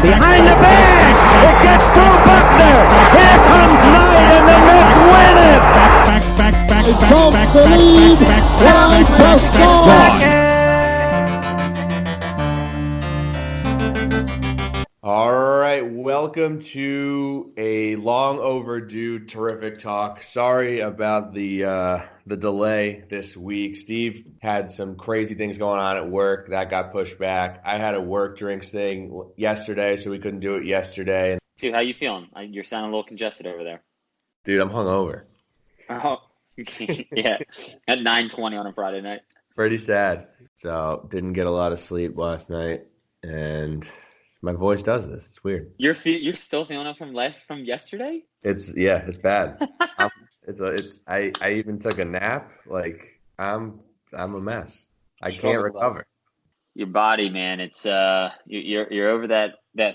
Behind the bag, it gets to Buckner. Here comes Knight, and the Mets win it. Back. The lead. All right, welcome to a long overdue terrific talk. Sorry about the delay this week. Steve had some crazy things going on at work that got pushed back. I had a work drinks thing yesterday, so we couldn't do it yesterday. Dude, how you feeling? You're sounding a little congested over there. Dude, I'm hungover. Oh, yeah, at 9:20 on a Friday night. Pretty sad. So didn't get a lot of sleep last night, and my voice does this. It's weird. You're still feeling it from yesterday? It's bad. I even took a nap. Like I'm a mess. I can't recover. Your body, man. It's you're over that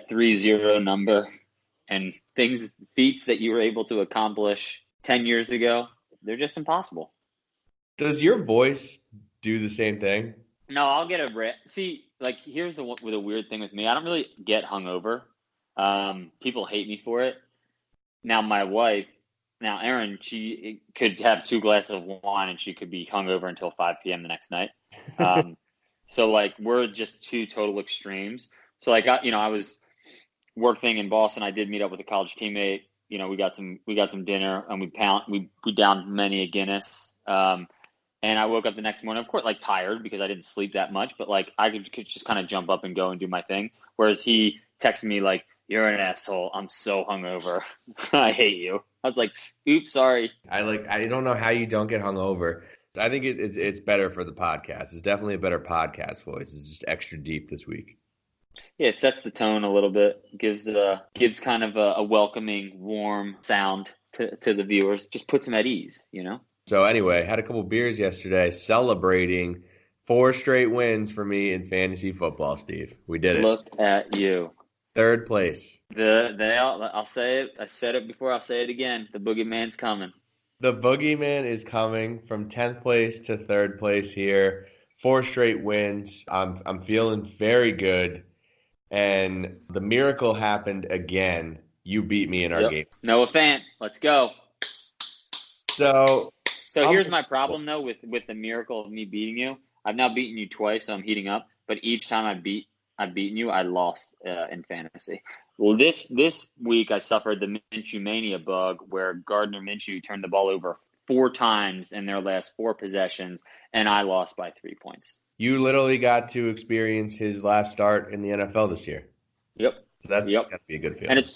3-0 number, and feats that you were able to accomplish 10 years ago, they're just impossible. Does your voice do the same thing? No, I'll get see. Like, here's the weird thing with me. I don't really get hungover. People hate me for it. Now, my wife, Erin, she could have 2 glasses of wine and she could be hungover until 5 p.m. the next night. So, like, we're just 2 total extremes. So, like, I was working in Boston. I did meet up with a college teammate. You know, we got some dinner and we downed many a Guinness. And I woke up the next morning, of course, like tired because I didn't sleep that much, but like I could just kind of jump up and go and do my thing. Whereas he texted me like, "You're an asshole. I'm so hungover. I hate you." I was like, "Oops, sorry." I don't know how you don't get hungover. I think it's better for the podcast. It's definitely a better podcast voice. It's just extra deep this week. Yeah, it sets the tone a little bit. Gives kind of a welcoming, warm sound to the viewers. Just puts them at ease, you know. So anyway, had a couple beers yesterday celebrating 4 straight wins for me in fantasy football, Steve. We did it. Look at you. 3rd place. I'll say it. I said it before. I'll say it again. The boogeyman's coming. The boogeyman is coming from 10th place to 3rd place here. 4 straight wins. I'm feeling very good. And the miracle happened again. You beat me in our game. Noah Fant. Let's go. So here's my problem, though, with the miracle of me beating you. I've now beaten you twice, so I'm heating up. But each time I've beaten you, I lost in fantasy. Well, this week I suffered the Minshew mania bug, where Gardner Minshew turned the ball over 4 times in their last 4 possessions, and I lost by 3 points. You literally got to experience his last start in the NFL this year. Yep. So that's got to be a good feeling. And it's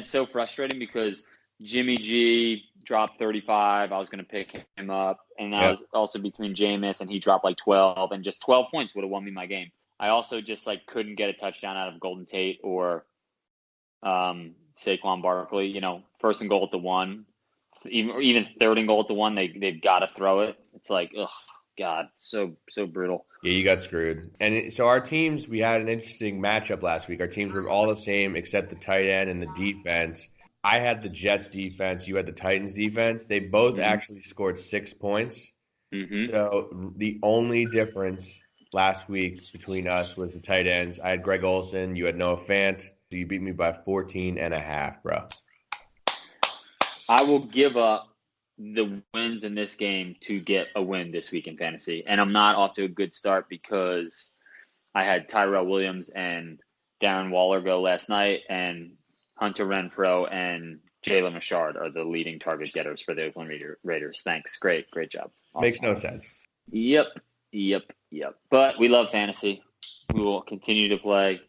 so frustrating because Jimmy G dropped 35. I was going to pick him up. And that was also between Jameis, and he dropped like 12. And just 12 points would have won me my game. I also just like couldn't get a touchdown out of Golden Tate or Saquon Barkley. You know, 1st and goal at the 1. Even 3rd and goal at the 1, they've got to throw it. It's like, ugh, God, so brutal. Yeah, you got screwed. And so our teams, we had an interesting matchup last week. Our teams were all the same except the tight end and the defense. I had the Jets defense. You had the Titans defense. They both actually scored 6 points. Mm-hmm. So the only difference last week between us was the tight ends. I had Greg Olsen. You had Noah Fant. So you beat me by 14.5, bro. I will give up the wins in this game to get a win this week in fantasy. And I'm not off to a good start because I had Tyrell Williams and Darren Waller go last night, and Hunter Renfrow and Jalen Richard are the leading target getters for the Oakland Raiders. Thanks. Great job. Awesome. Makes no sense. Yep. But we love fantasy. We will continue to play.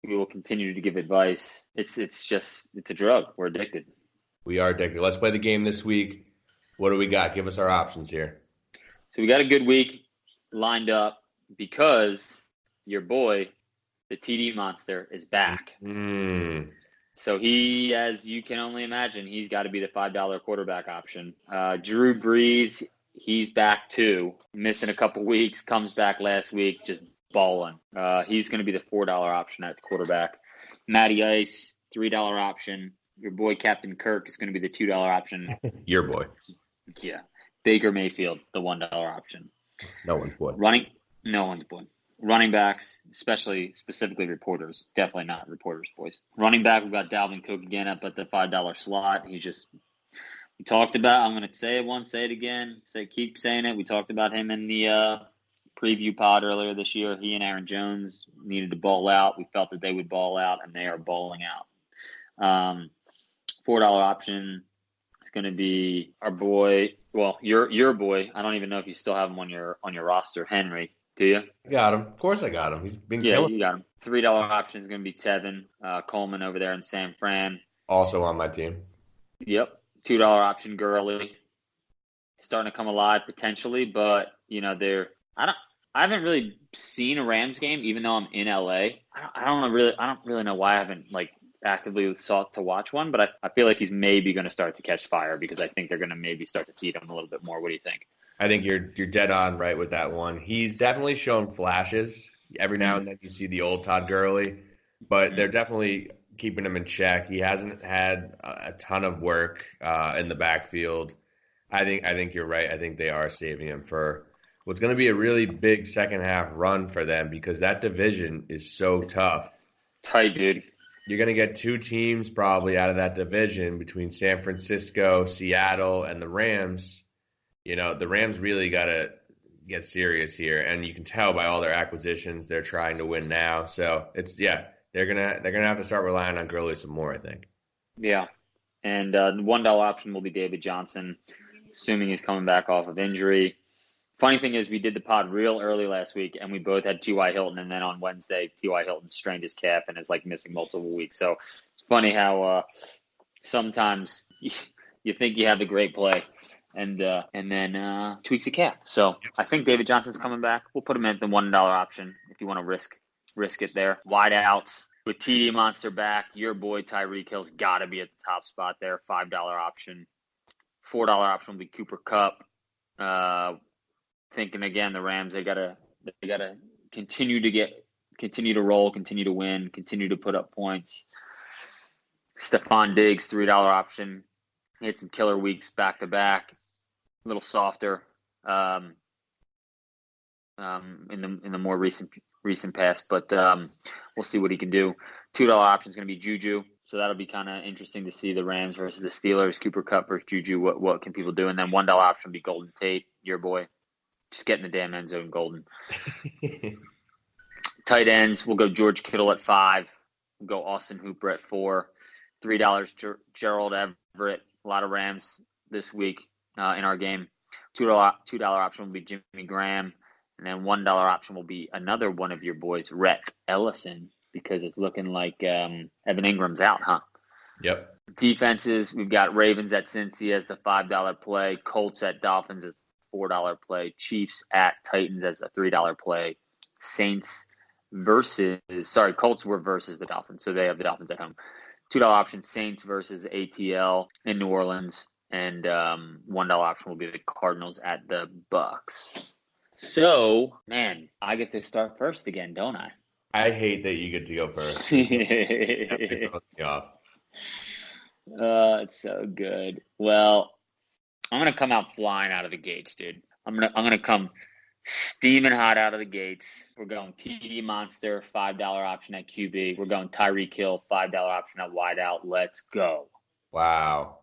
We will continue to give advice. It's a drug. We're addicted. We are addicted. Let's play the game this week. What do we got? Give us our options here. So we got a good week lined up because your boy, the TD monster, is back. So he, as you can only imagine, he's got to be the $5 quarterback option. Drew Brees, he's back too. Missing a couple weeks, comes back last week, just balling. He's going to be the $4 option at the quarterback. Matty Ice, $3 option. Your boy Captain Kirk is going to be the $2 option. Your boy. Yeah. Baker Mayfield, the $1 option. No one's boy. No one's boy. running backs, specifically reporters, definitely not reporters, boys. Running back, we've got Dalvin Cook again up at the $5 slot. We talked about, I'm going to say it once, say it again, keep saying it. We talked about him in the preview pod earlier this year. He and Aaron Jones needed to ball out. We felt that they would ball out, and they are balling out. $4 option is going to be our boy. Well, your boy. I don't even know if you still have him on your roster, Henry. Do you? I got him. Of course I got him. He's been killing. You got him. $3 option is going to be Tevin Coleman over there in San Fran. Also on my team. Yep. $2 option Gurley. Starting to come alive potentially, but I haven't really seen a Rams game, even though I'm in LA. I don't really know why I haven't actively sought to watch one, but I feel like he's maybe going to start to catch fire because I think they're going to maybe start to feed him a little bit more. What do you think? I think you're dead on right with that one. He's definitely shown flashes. Every now and then you see the old Todd Gurley, but they're definitely keeping him in check. He hasn't had a ton of work in the backfield. I think you're right. I think they are saving him for what's going to be a really big second half run for them because that division is so tough. Tight, dude. You're going to get two teams probably out of that division between San Francisco, Seattle, and the Rams. The Rams really got to get serious here, and you can tell by all their acquisitions they're trying to win now. So they're gonna have to start relying on Gurley some more, I think. Yeah, and the $1 option will be David Johnson, assuming he's coming back off of injury. Funny thing is, we did the pod real early last week, and we both had T.Y. Hilton, and then on Wednesday, T.Y. Hilton strained his calf and is missing multiple weeks. So it's funny how sometimes you think you have the great play, and then tweaks a calf. So I think David Johnson's coming back. We'll put him at the $1 option if you want to risk it there. Wideouts with TD Monster back. Your boy Tyreek Hill's got to be at the top spot there. $5 option. $4 option will be Cooper Kupp. Thinking again, the Rams they gotta continue to roll, continue to win, continue to put up points. Stephon Diggs, $3 option. He had some killer weeks back to back. A little softer in the more recent past, but we'll see what he can do. $2 option is going to be Juju, so that'll be kind of interesting to see the Rams versus the Steelers. Cooper Kupp versus Juju. What can people do? And then $1 option will be Golden Tate, your boy. Just get in the damn end zone, Golden. Tight ends, we'll go George Kittle at 5. We'll go Austin Hooper at 4. $3 Gerald Everett. A lot of Rams this week in our game. $2 option will be Jimmy Graham. And then $1 option will be another one of your boys, Rhett Ellison, because it's looking like Evan Ingram's out, huh? Yep. Defenses, we've got Ravens at Cincy as the $5 play. Colts at Dolphins as $4 play. Chiefs at Titans as a $3 play. Colts were versus the Dolphins, so they have the Dolphins at home. $2 option, Saints versus ATL in New Orleans, and $1 option will be the Cardinals at the Bucks. So, man, I get to start first again, don't I? I hate that you get to go first. It's so good. Well, I'm gonna come out flying out of the gates, dude. I'm gonna come steaming hot out of the gates. We're going TD Monster, $5 option at QB. We're going Tyreek Hill, $5 option at wideout. Let's go. Wow.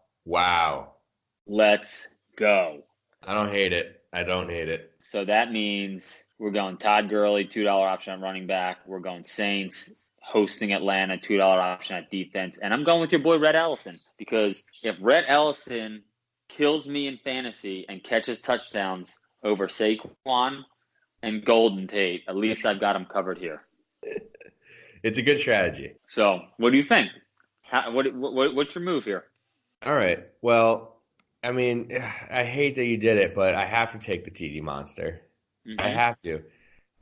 Let's go. I don't hate it. So that means we're going Todd Gurley, $2 option at running back. We're going Saints hosting Atlanta, $2 option at defense. And I'm going with your boy Rhett Ellison, because if Rhett Ellison kills me in fantasy and catches touchdowns over Saquon and Golden Tate, at least I've got him covered here. It's a good strategy. So what do you think? What's your move here? All right. Well, I mean, I hate that you did it, but I have to take the TD Monster. Mm-hmm. I have to.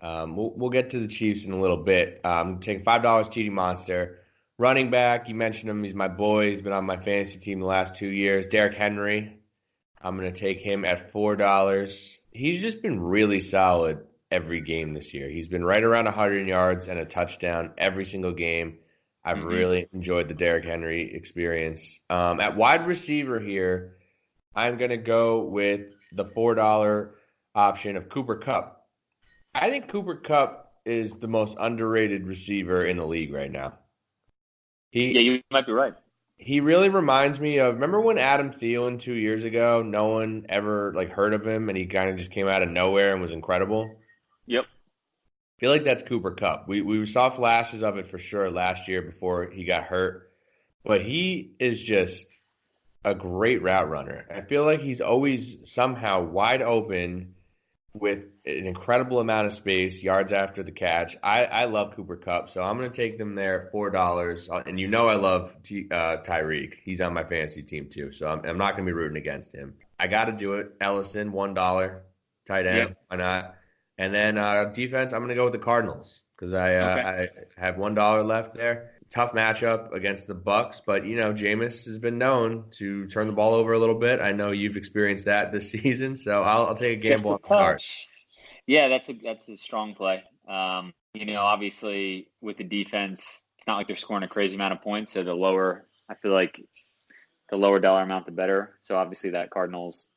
We'll get to the Chiefs in a little bit. Taking $5 TD Monster. Running back, you mentioned him. He's my boy. He's been on my fantasy team the last 2 years. Derrick Henry. I'm going to take him at $4. He's just been really solid every game this year. He's been right around 100 yards and a touchdown every single game. I've really enjoyed the Derrick Henry experience. At wide receiver here, I'm going to go with the $4 option of Cooper Kupp. I think Cooper Kupp is the most underrated receiver in the league right now. Yeah, you might be right. He really reminds me of, remember when Adam Thielen 2 years ago, no one ever heard of him and he kind of just came out of nowhere and was incredible? Yep. I feel like that's Cooper Kupp. We saw flashes of it for sure last year before he got hurt, but he is just a great route runner. I feel like he's always somehow wide open with an incredible amount of space, yards after the catch. I love Cooper Kupp, so I'm going to take them there at $4. And I love Tyreek. He's on my fantasy team too, so I'm not going to be rooting against him. I got to do it. Ellison, $1, tight end. Yep. Why not? And then defense, I'm going to go with the Cardinals because I have $1 left there. Tough matchup against the Bucks, but Jameis has been known to turn the ball over a little bit. I know you've experienced that this season, so I'll take a gamble on the Cards. Yeah, that's a strong play. Obviously with the defense, it's not like they're scoring a crazy amount of points. So I feel like the lower dollar amount, the better. So obviously that Cardinals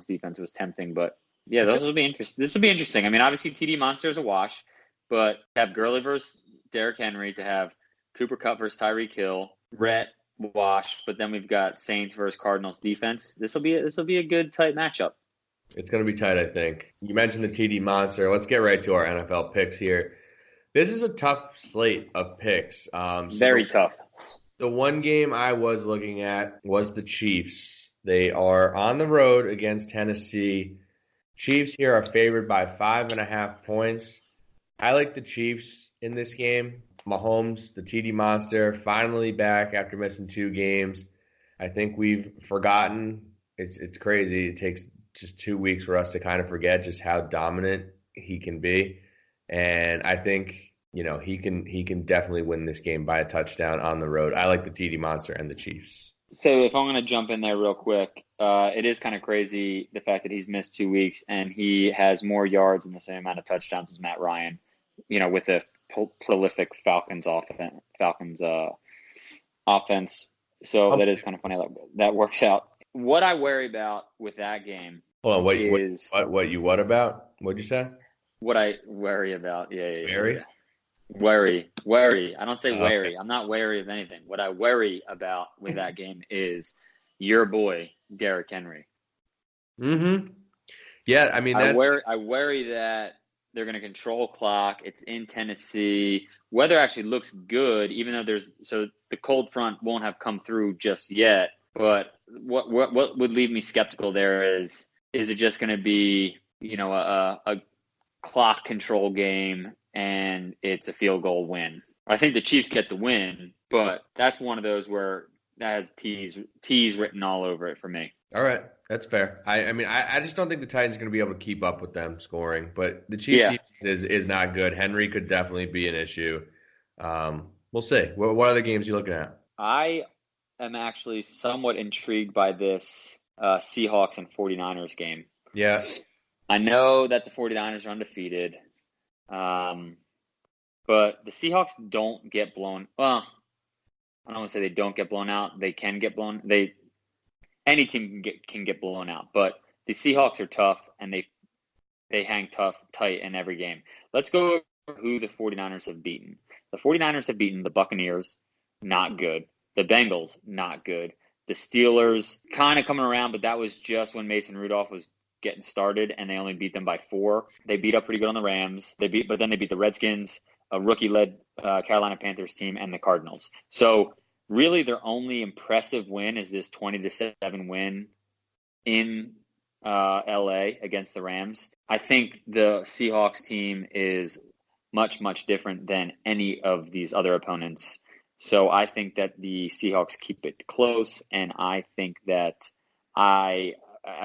defense was tempting, but yeah, those will be interesting. This will be interesting. I mean, obviously TD Monster is a wash, but to have Gurley versus Derrick Henry, to have Cooper Kupp versus Tyreek Hill, Rhett wash, but then we've got Saints versus Cardinals defense. This will be a good tight matchup. It's going to be tight, I think. You mentioned the TD Monster. Let's get right to our NFL picks here. This is a tough slate of picks. Very tough. The one game I was looking at was the Chiefs. They are on the road against Tennessee. Chiefs here are favored by 5.5 points. I like the Chiefs in this game. Mahomes, the TD Monster, finally back after missing 2 games. I think we've forgotten. It's crazy. It takes just 2 weeks for us to kind of forget just how dominant he can be. And I think, he can definitely win this game by a touchdown on the road. I like the TD Monster and the Chiefs. So if I'm going to jump in there real quick, it is kind of crazy the fact that he's missed 2 weeks and he has more yards and the same amount of touchdowns as Matt Ryan, with a prolific Falcons offense. So that is kind of funny that works out. What I worry about with that game Hold on, what about? What'd you say? What I worry about, yeah. Worry? Worry. I don't say wary. Okay. I'm not wary of anything. What I worry about with that game is your boy, Derrick Henry. Mm-hmm. Yeah, I mean, I worry that they're going to control clock. It's in Tennessee. Weather actually looks good, even though the cold front won't have come through just yet. But what would leave me skeptical there is it just going to be, a clock control game and it's a field goal win? I think the Chiefs get the win, but that's one of those where that has T's written all over it for me. All right, that's fair. I just don't think the Titans are going to be able to keep up with them scoring, but the Chiefs defense is not good. Henry could definitely be an issue. We'll see. What other games are you looking at? I am actually somewhat intrigued by this Seahawks and 49ers game. Yeah. I know that the 49ers are undefeated, but the Seahawks don't get blown. Well, I don't want to say they don't get blown out. They can get blown. Any team can get blown out, but the Seahawks are tough and they hang tight in every game. Let's go over who the 49ers have beaten. The 49ers have beaten the Buccaneers, not good. The Bengals, not good. The Steelers, kind of coming around, but that was just when Mason Rudolph was getting started, and they only beat them by 4. They beat up pretty good on the Rams. But then they beat the Redskins, a rookie-led Carolina Panthers team, and the Cardinals. So really, their only impressive win is this 20-7 win in LA against the Rams. I think the Seahawks team is much, much different than any of these other opponents. So I think that the Seahawks keep it close, and I think that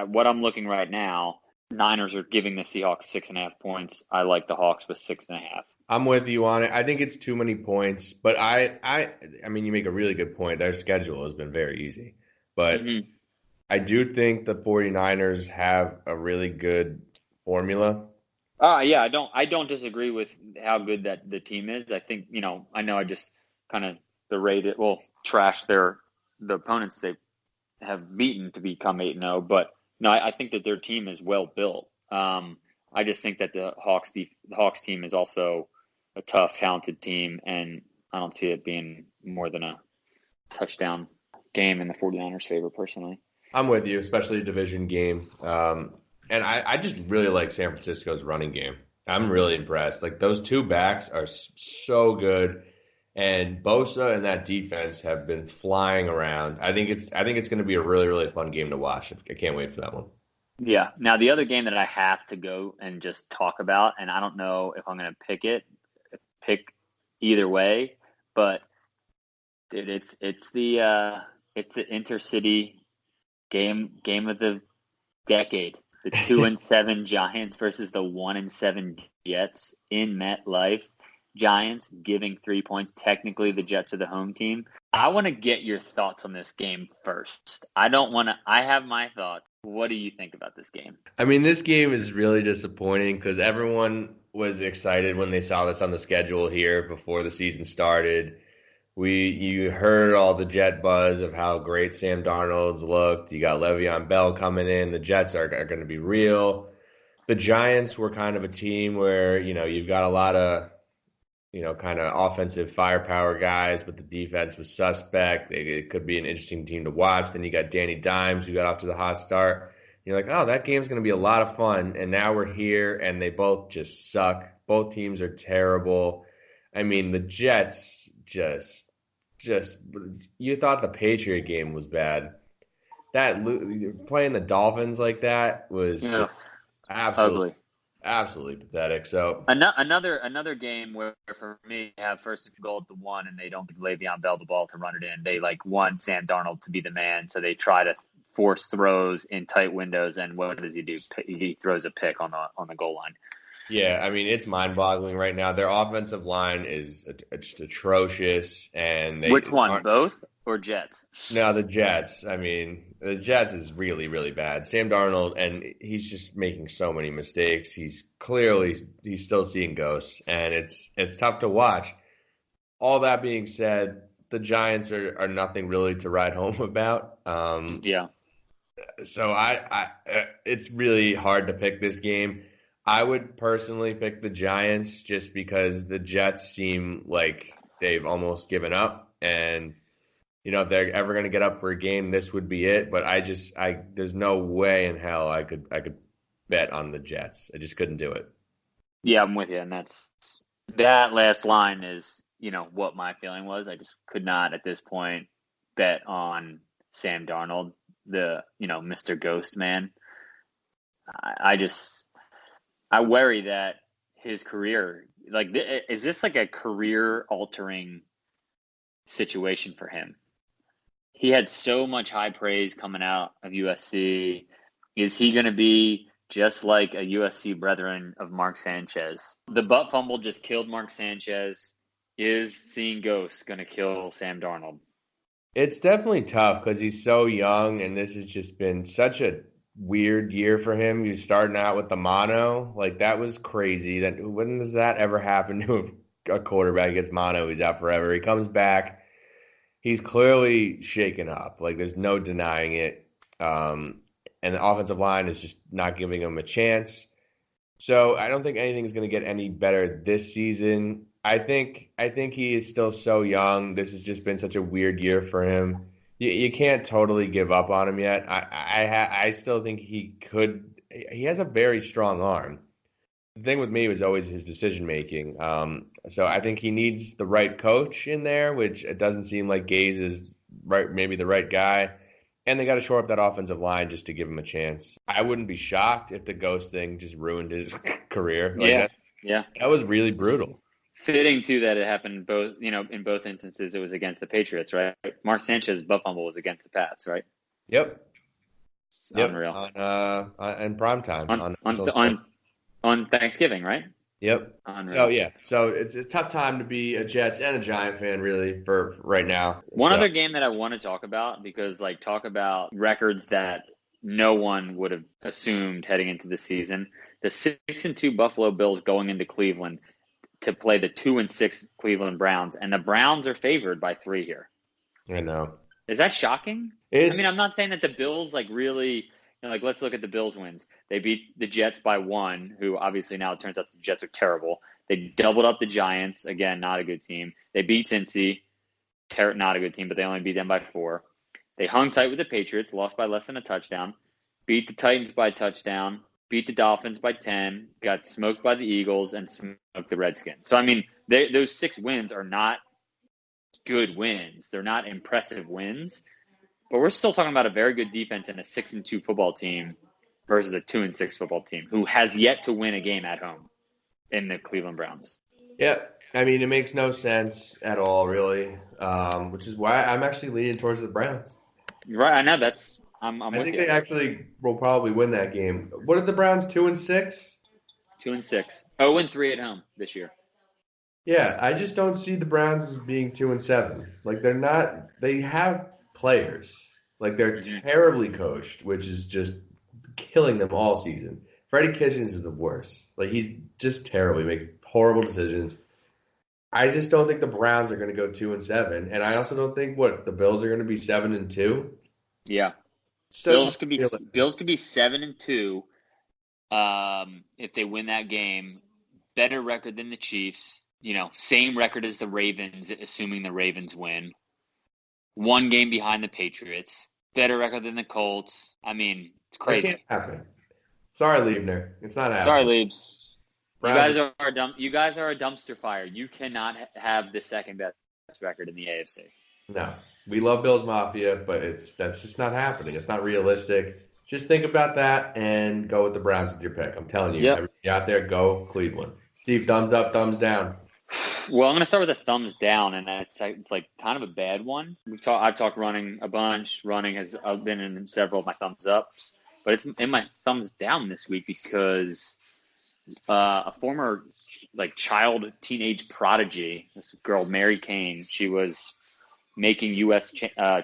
what I'm looking right now, Niners are giving the Seahawks 6.5 points. I like the Hawks with 6.5. I'm with you on it. I think it's too many points, but I mean, you make a really good point. Their schedule has been very easy, but I do think the 49ers have a really good formula. Yeah, I don't disagree with how good that the team is. I think, I know I just kind of trash the opponents they have beaten to become 8-0, but no, I think that their team is well built. I I just think that the Hawks team is also a tough, talented team, and I don't see it being more than a touchdown game in the 49ers' favor, personally. I'm with you, especially a division game. And I just really like San Francisco's running game. I'm really impressed. Like, those two backs are so good, and Bosa and that defense have been flying around. I think it's going to be a really, really fun game to watch. I can't wait for that one. Yeah. Now, the other game that I have to go and just talk about, and I don't know if I'm going to pick either way, but dude, it's the intercity game of the decade. The 2-7 Giants versus the 1-7 Jets in MetLife. Giants giving 3 points. Technically, the Jets are the home team. I want to get your thoughts on this game first. I have my thoughts. What do you think about this game? I mean, this game is really disappointing because everyone was excited when they saw this on the schedule here before the season started. You heard all the Jet buzz of how great Sam Darnold's looked. You got Le'Veon Bell coming in. The Jets are going to be real. The Giants were kind of a team where, you've got a lot of, kind of offensive firepower guys, but the defense was suspect. It could be an interesting team to watch. Then you got Danny Dimes, who got off to the hot start. You're like, oh, that game's going to be a lot of fun. And now we're here, and they both just suck. Both teams are terrible. I mean, the Jets just you thought the Patriot game was bad. That playing the Dolphins like that was just absolutely pathetic. So another game where for me have first and goal at the 1 and they don't give Le'Veon Bell the ball to run it in. They want Sam Darnold to be the man, so they try to force throws in tight windows. And what does he do? He throws a pick on the goal line. Yeah, I mean, it's mind-boggling right now. Their offensive line is just atrocious. And which one, both or Jets? No, the Jets. I mean, the Jets is really, really bad. Sam Darnold, and he's just making so many mistakes. He's still seeing ghosts, and it's tough to watch. All that being said, the Giants are nothing really to write home about. Yeah. So it's really hard to pick this game. I would personally pick the Giants just because the Jets seem like they've almost given up. And, if they're ever going to get up for a game, this would be it. But there's no way in hell I could bet on the Jets. I just couldn't do it. Yeah, I'm with you. And that last line is, what my feeling was. I just could not at this point bet on Sam Darnold, the, Mr. Ghost Man. I worry that his career, is this like a career-altering situation for him? He had so much high praise coming out of USC. Is he going to be just like a USC brethren of Mark Sanchez? The butt fumble just killed Mark Sanchez. Is seeing ghosts going to kill Sam Darnold? It's definitely tough because he's so young, and this has just been such a weird year for him. He's starting out with the mono. Like, that was crazy. When does that ever happen to a quarterback gets mono? He's out forever. He comes back. He's clearly shaken up. Like, there's no denying it. And the offensive line is just not giving him a chance. So I don't think anything's going to get any better this season. I think he is still so young. This has just been such a weird year for him. You can't totally give up on him yet. I still think he could. He has a very strong arm. The thing with me was always his decision making. So I think he needs the right coach in there, which it doesn't seem like Gaze is maybe the right guy. And they got to shore up that offensive line just to give him a chance. I wouldn't be shocked if the ghost thing just ruined his career. That was really brutal. Fitting too that it happened both, in both instances it was against the Patriots, right? Mark Sanchez's butt fumble was against the Pats, right? Yep. Unreal. In prime time on Thanksgiving, right? Yep. Unreal. So it's a tough time to be a Jets and a Giant fan, really, for right now. One other game that I want to talk about, because talk about records that no one would have assumed heading into the season. The 6-2 Buffalo Bills going into Cleveland to play the 2-6 Cleveland Browns, and the Browns are favored by 3 here. I know. Is that shocking? I mean, I'm not saying that the Bills really like, let's look at the Bills wins. They beat the Jets by 1, who obviously now it turns out the Jets are terrible. They doubled up the Giants. Again, not a good team. They beat Cincy. Not a good team, but they only beat them by 4. They hung tight with the Patriots, lost by less than a touchdown. Beat the Titans by a touchdown. Beat the Dolphins by 10. Got smoked by the Eagles and smoked the Redskins. So, I mean, those 6 wins are not good wins. They're not impressive wins. But we're still talking about a very good defense and a 6-2 football team versus a 2-6 football team who has yet to win a game at home in the Cleveland Browns. Yeah, I mean, it makes no sense at all, really, which is why I'm actually leaning towards the Browns. Right, I know that's. I think they actually will probably win that game. What are the Browns, 2-6? 2-6. 0-3 at home this year. Yeah, I just don't see the Browns as being 2-7. Like, they're not. They have players. Like, they're terribly coached, which is just killing them all season. Freddie Kitchens is the worst. Like, he's just terrible. He makes horrible decisions. I just don't think the Browns are going to go 2-7, and I also don't think the Bills are going to be 7-2. Yeah, So Bills could be 7-2 if they win that game. Better record than the Chiefs. Same record as the Ravens, assuming the Ravens win. 1 game behind the Patriots. Better record than the Colts. I mean, it's crazy. It can't happen. Sorry, Liebner. It's not happening. Sorry, Liebs. Browns You guys are a dumpster fire. You cannot have the second best record in the AFC. No. We love Bills Mafia, but that's just not happening. It's not realistic. Just think about that and go with the Browns with your pick. I'm telling you. Yep. Everybody out there, go Cleveland. Steve, thumbs up, thumbs down. Well, I'm going to start with a thumbs down, and it's like kind of a bad one. I've talked running a bunch. Running has been in several of my thumbs ups, but it's in my thumbs down this week because a former child teenage prodigy, this girl Mary Kane, she was making U.S.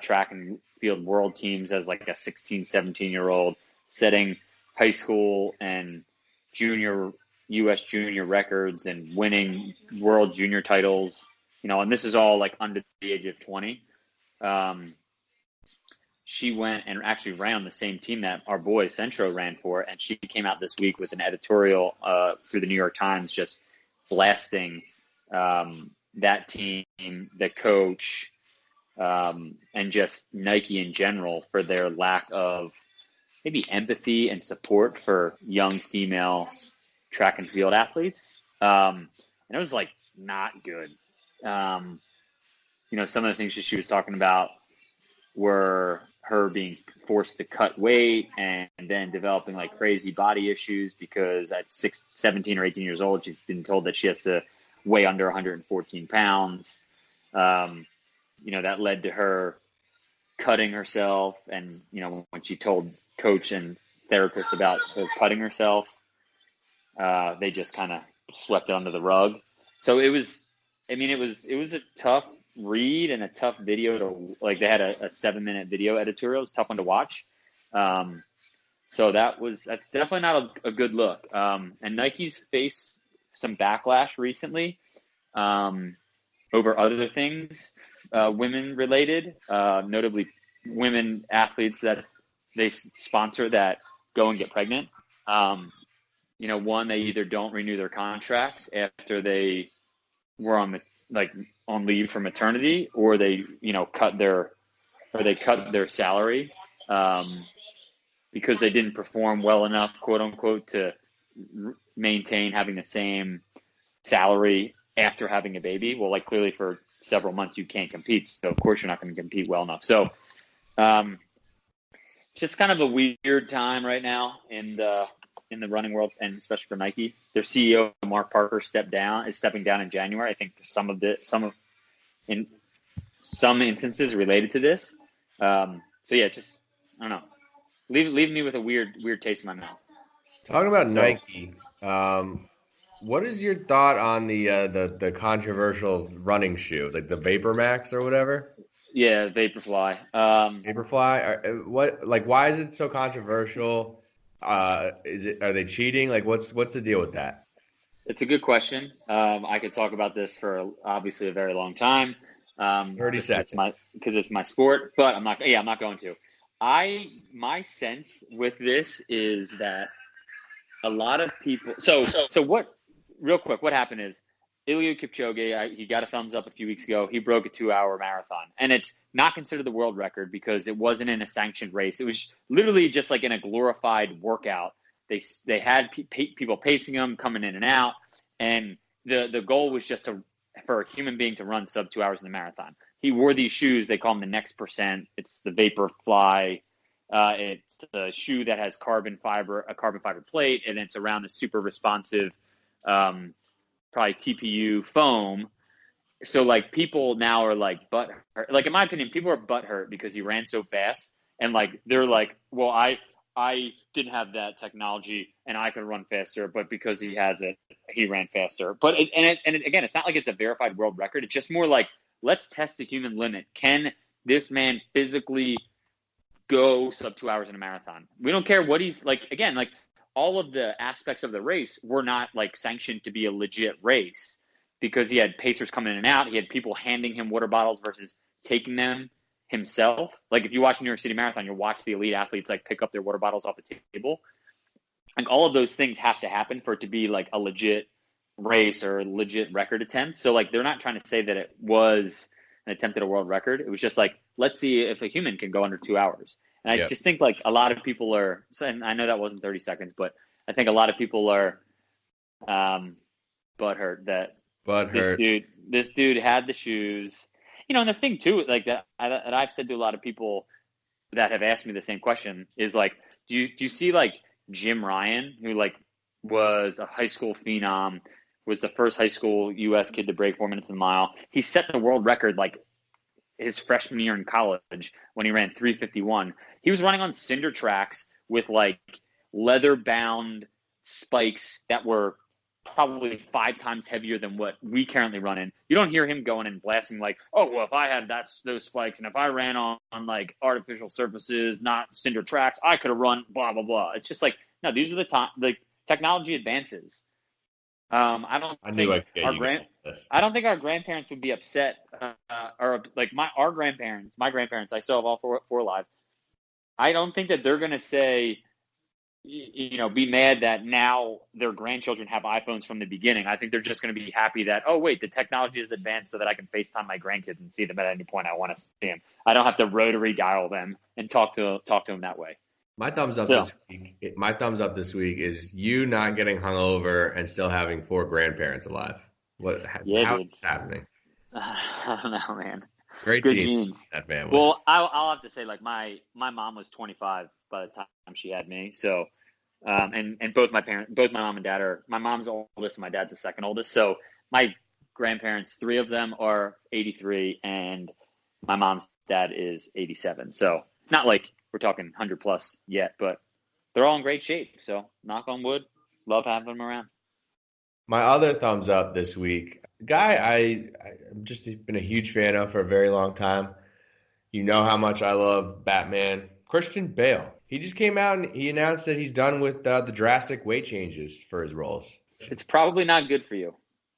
track and field world teams as like a 16, 17-year-old, setting high school and junior U.S. junior records and winning world junior titles, and this is all like under the age of 20. She went and actually ran on the same team that our boy Centro ran for, and she came out this week with an editorial through the New York Times just blasting that team, the coach, and just Nike in general for their lack of maybe empathy and support for young female track and field athletes. And it was not good. Some of the things she was talking about were her being forced to cut weight and then developing crazy body issues because at 17 or 18 years old, she's been told that she has to weigh under 114 pounds. That led to her cutting herself. And, when she told coach and therapist about her cutting herself, they just kind of swept it under the rug. So it was a tough read and a tough video to they had a 7-minute video editorial. It was a tough one to watch. So that's definitely not a good look. And Nike's faced some backlash recently over other things, women related, notably women athletes that they sponsor that go and get pregnant. One, they either don't renew their contracts after they were on leave for maternity, or they cut their salary because they didn't perform well enough, quote unquote, to maintain having the same salary after having a baby. Well, clearly for several months you can't compete, so of course you're not going to compete well enough. So just kind of a weird time right now in the running world, and especially for Nike. Their CEO, Mark Parker, is stepping down in January. I think in some instances related to this. So yeah, just, I don't know. Leave me with a weird taste in my mouth. Talking about Nike, what is your thought on the controversial running shoe, like the Vapor Max or whatever? Yeah, Vaporfly. Vaporfly. Why is it so controversial? Are they cheating? What's the deal with that? It's a good question. I could talk about this for obviously a very long time. 30 seconds. Because it's my sport, but I'm not going to. My sense with this is that a lot of people. So what? Real quick, what happened is Eliud Kipchoge. He got a thumbs up a few weeks ago. He broke a 2-hour marathon, and it's not considered the world record because it wasn't in a sanctioned race. It was literally just like in a glorified workout. They had people pacing him, coming in and out, and the goal was just for a human being to run sub 2 hours in the marathon. He wore these shoes. They call them the Next Percent. It's the Vaporfly. It's a shoe that has a carbon fiber plate, and it's around a super responsive, probably TPU foam. So like people now are like butt hurt. Like in my opinion, people are butt hurt because he ran so fast, and like they're like, well, I didn't have that technology and I could run faster, but because he has it, he ran faster. But again, it's not like it's a verified world record. It's just more like, let's test the human limit. Can this man physically go sub 2 hours in a marathon? We don't care what he's like. Again, like all of the aspects of the race were not like sanctioned to be a legit race because he had pacers coming in and out. He had people handing him water bottles versus taking them himself. Like if you watch New York City Marathon, you'll watch the elite athletes like pick up their water bottles off the table. Like all of those things have to happen for it to be like a legit race or a legit record attempt. So like they're not trying to say that it was an attempt at a world record. It was just like, let's see if a human can go under 2 hours. And I just think like a lot of people are, and I know that wasn't 30 seconds, but I think a lot of people are butthurt that this dude had the shoes. You know, and the thing too, like that I've said to a lot of people that have asked me the same question is like, do you see like Jim Ryan, who like was a high school phenom, was the first high school U.S. kid to break 4 minutes in the mile. He set the world record like his freshman year in college when he ran 3:51. He was running on cinder tracks with like leather bound spikes that were probably 5 times heavier than what we currently run in. You don't hear him going and blasting like, oh, well, if I had those spikes and if I ran on like artificial surfaces, not cinder tracks, I could have run blah, blah, blah. It's just like, no, these are the time, like technology advances. I don't think our grandparents would be upset, or like my grandparents, I still have all four alive. I don't think that they're going to say, you know, be mad that now their grandchildren have iPhones from the beginning. I think they're just going to be happy that, oh, wait, the technology is advanced so that I can FaceTime my grandkids and see them at any point I want to see them. I don't have to rotary dial them and talk to them that way. My thumbs up this week is you not getting hungover and still having 4 grandparents alive. How is this happening? I don't know, man. Great Good genes. That family. Well, I'll have to say, like my mom was 25 by the time she had me. So, and both my mom and dad my mom's the oldest and my dad's the second oldest. So my grandparents, 3 of them are 83 and my mom's dad is 87. So not like we're talking 100 plus yet, but they're all in great shape. So knock on wood, love having them around. My other thumbs up this week, guy I've just been a huge fan of for a very long time. You know how much I love Batman. Christian Bale. He just came out and he announced that he's done with the drastic weight changes for his roles. It's probably not good for you.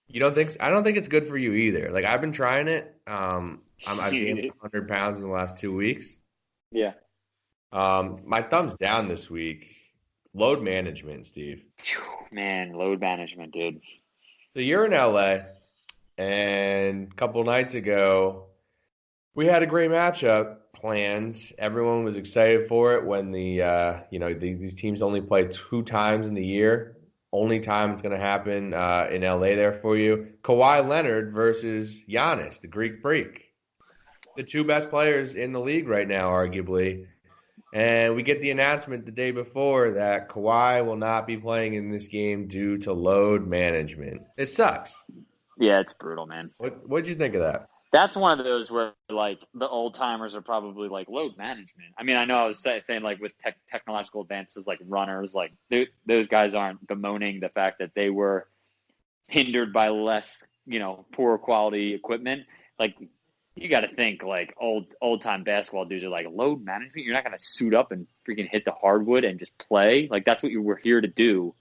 You don't think so? I don't think it's good for you either. Like I've been trying it. I've gained 100 pounds in the last 2 weeks. Yeah. My thumbs down this week. Load management, Steve. Man, load management, dude. So you're in LA, and a couple nights ago, we had a great matchup planned. Everyone was excited for it when these teams only play 2 times in the year. Only time it's going to happen in LA there for you. Kawhi Leonard versus Giannis, the Greek Freak. The 2 best players in the league right now, arguably. And we get the announcement the day before that Kawhi will not be playing in this game due to load management. It sucks. Yeah, it's brutal, man. What'd you think of that? That's one of those where, like, the old-timers are probably, like, load management. I mean, I know I was saying, like, with technological advances, like, runners, like, those guys aren't bemoaning the fact that they were hindered by less, poor quality equipment. Like, you got to think, like, old-time basketball dudes are like, load management? You're not going to suit up and freaking hit the hardwood and just play? Like, that's what you were here to do.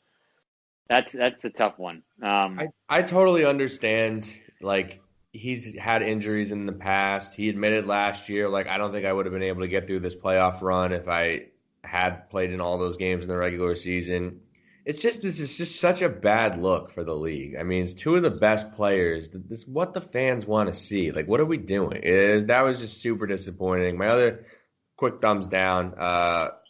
That's a tough one. I totally understand, like, he's had injuries in the past. He admitted last year, like, I don't think I would have been able to get through this playoff run if I had played in all those games in the regular season. This is just such a bad look for the league. I mean, it's two of the best players. This is what the fans want to see. Like, what are we doing? That was just super disappointing. My other quick thumbs down.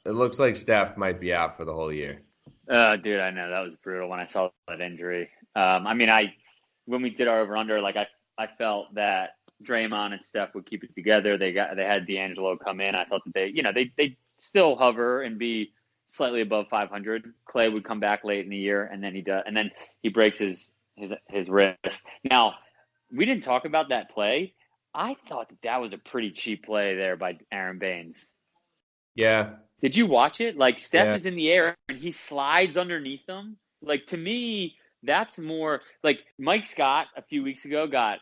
It looks like Steph might be out for the whole year. Dude, I know that was brutal when I saw that injury. When we did our over under, like I felt that Draymond and Steph would keep it together. They had D'Angelo come in. I thought that they still hover and be slightly above 500. Clay would come back late in the year, and then he breaks his wrist. Now, we didn't talk about that play. I thought that was a pretty cheap play there by Aaron Baines. Yeah. Did you watch it? Like, Steph is in the air and he slides underneath them. Like, to me, that's more like Mike Scott a few weeks ago got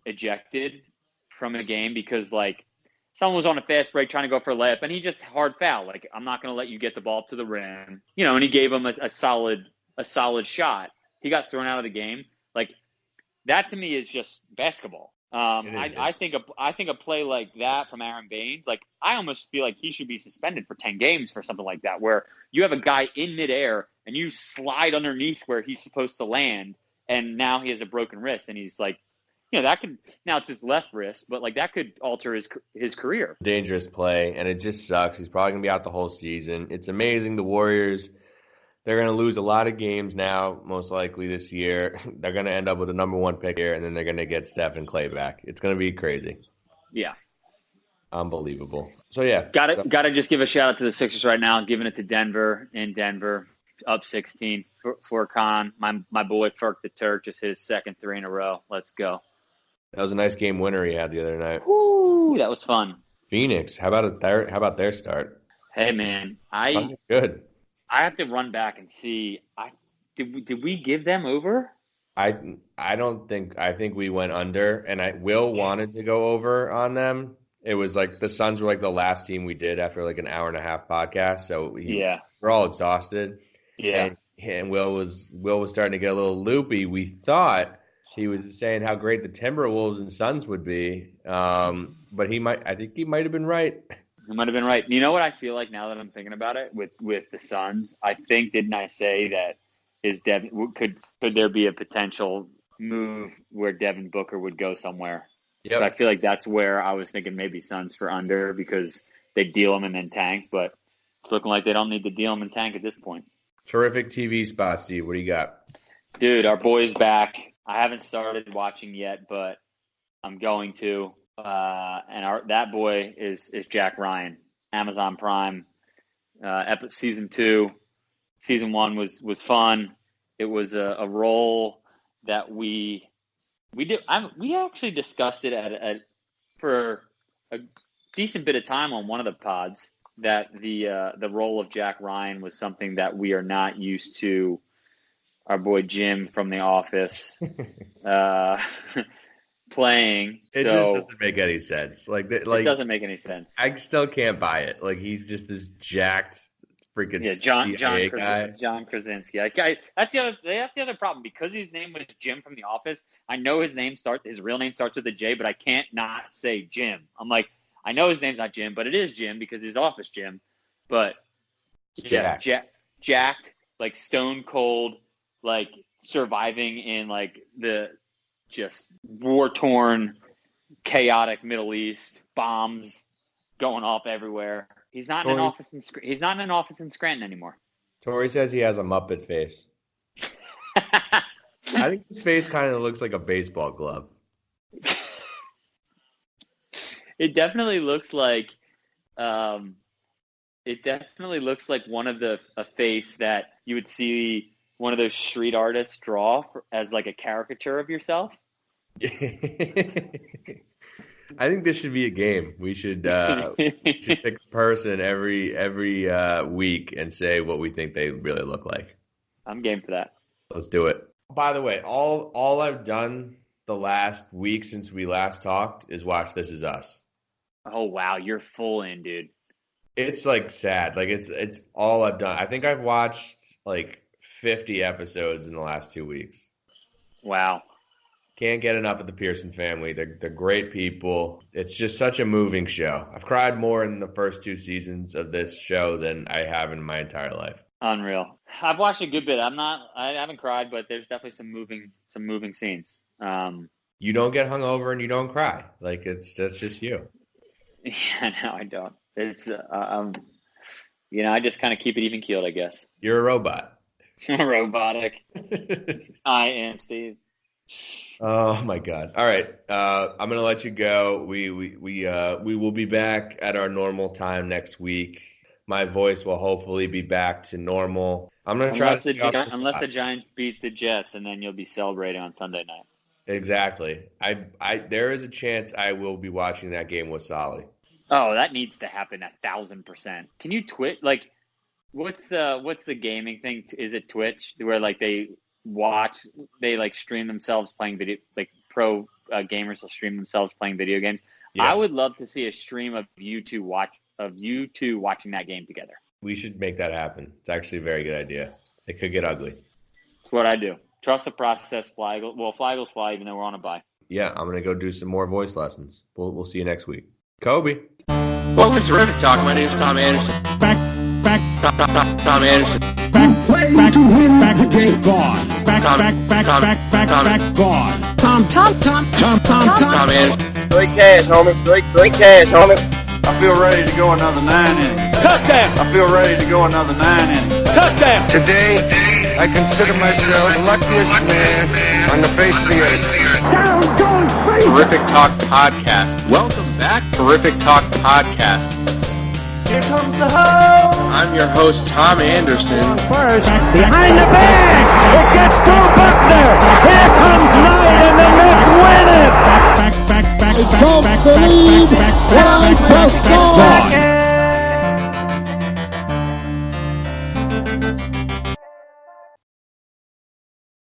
ejected from a game because, like, someone was on a fast break trying to go for a layup and he just hard foul. Like, I'm not going to let you get the ball up to the rim. And he gave him a solid shot. He got thrown out of the game. Like, that to me is just basketball. I think a play like that from Aaron Baines, like, I almost feel like he should be suspended for 10 games for something like that, where you have a guy in midair and you slide underneath where he's supposed to land, and now he has a broken wrist, and he's like, that could, now it's his left wrist, but like that could alter his career. Dangerous play, and it just sucks. He's probably gonna be out the whole season. It's amazing the Warriors. They're going to lose a lot of games now, most likely this year. They're going to end up with a number 1 pick here, and then they're going to get Steph and Clay back. It's going to be crazy. Yeah. Unbelievable. So, yeah. Got to just give a shout-out to the Sixers right now, giving it to Denver, up 16. Furkan, my boy Furk the Turk, just hit his second 3 in a row. Let's go. That was a nice game winner he had the other night. Woo, that was fun. Phoenix, how about their start? Hey, man. Sounds good. I have to run back and see. Did we give them over? I think we went under, and Will wanted to go over on them. It was like the Suns were like the last team we did after like an hour and a half podcast. So we're all exhausted. Yeah. And Will was starting to get a little loopy. We thought he was saying how great the Timberwolves and Suns would be. But I think he might have been right. He might have been right. You know what I feel like now that I'm thinking about it with the Suns? I think, didn't I say that could there be a potential move where Devin Booker would go somewhere? Yep. So I feel like that's where I was thinking maybe Suns for under, because they deal him and then tank, but it's looking like they don't need to deal him and tank at this point. Terrific TV spot, Steve. What do you got? Dude, our boy's back. I haven't started watching yet, but I'm going to. And that boy is Jack Ryan. Amazon Prime, season 2. Season 1 was fun. It was a role that we did. We actually discussed it for a decent bit of time on one of the pods, that the role of Jack Ryan was something that we are not used to. Our boy Jim from The Office playing. It just doesn't make any sense. It doesn't make any sense. I still can't buy it. Like, he's just this jacked freaking CIA guy. John Krasinski. That's the other problem, because his name was Jim from The Office. I know his real name starts with a J, but I can't not say Jim. I'm like, I know his name's not Jim, but it is Jim because his office Jim. But jacked, like stone cold, like surviving in like the just war-torn, chaotic Middle East, bombs going off everywhere. He's not in an office in Scranton anymore. Tori says he has a Muppet face. I think his face kind of looks like a baseball glove. It definitely looks like a face that you would see one of those street artists draw as like a caricature of yourself. I think this should be a game. We should pick a person every week and say what we think they really look like. I'm game for that. Let's do it. By the way, all I've done the last week since we last talked is watch This Is Us. Oh wow, you're full in, dude. It's like sad. Like it's all I've done. I think I've watched like 50 episodes in the last 2 weeks. Wow. Can't get enough of the Pearson family. They're great people. It's just such a moving show. I've cried more in the first 2 seasons of this show than I have in my entire life. Unreal. I've watched a good bit. I haven't cried, but there's definitely some moving scenes. You don't get hungover and you don't cry. Like that's just you. Yeah, no, I don't. It's I just kind of keep it even keeled, I guess. You're a robot. Robotic. I am Steve. Oh my God! All right, I'm gonna let you go. We will be back at our normal time next week. My voice will hopefully be back to normal. I'm gonna try unless the Giants beat the Jets, and then you'll be celebrating on Sunday night. Exactly. There is a chance I will be watching that game with Solly. Oh, that needs to happen 1,000%. Can you Twitch? Like, what's the gaming thing? Is it Twitch where like they stream themselves playing video? Like pro gamers will stream themselves playing video games. Yeah. I would love to see a stream of you two watching that game together. We should make that happen. It's actually a very good idea. It could get ugly. That's what I do. Trust the process, Flagel. Well, Flagel's fly, even though we're on a bye. Yeah, I'm gonna go do some more voice lessons. We'll see you next week. Kobe. Welcome to Terrific Talk. My name is Tom Anderson. Tom Anderson. Back, gone. Back, gone. Tom Anderson. Great cash, homie. I feel ready to go another 9 innings. Touchdown! I feel ready to go another 9 innings. Touchdown! Today, I consider myself the luckiest man on the face of the earth. Sound going crazy! Terrific Talk Podcast. Welcome back, Terrific Talk Podcast. Here comes the host. I'm your host, Tom Anderson. First, behind the bag! It gets through Buckner! Here comes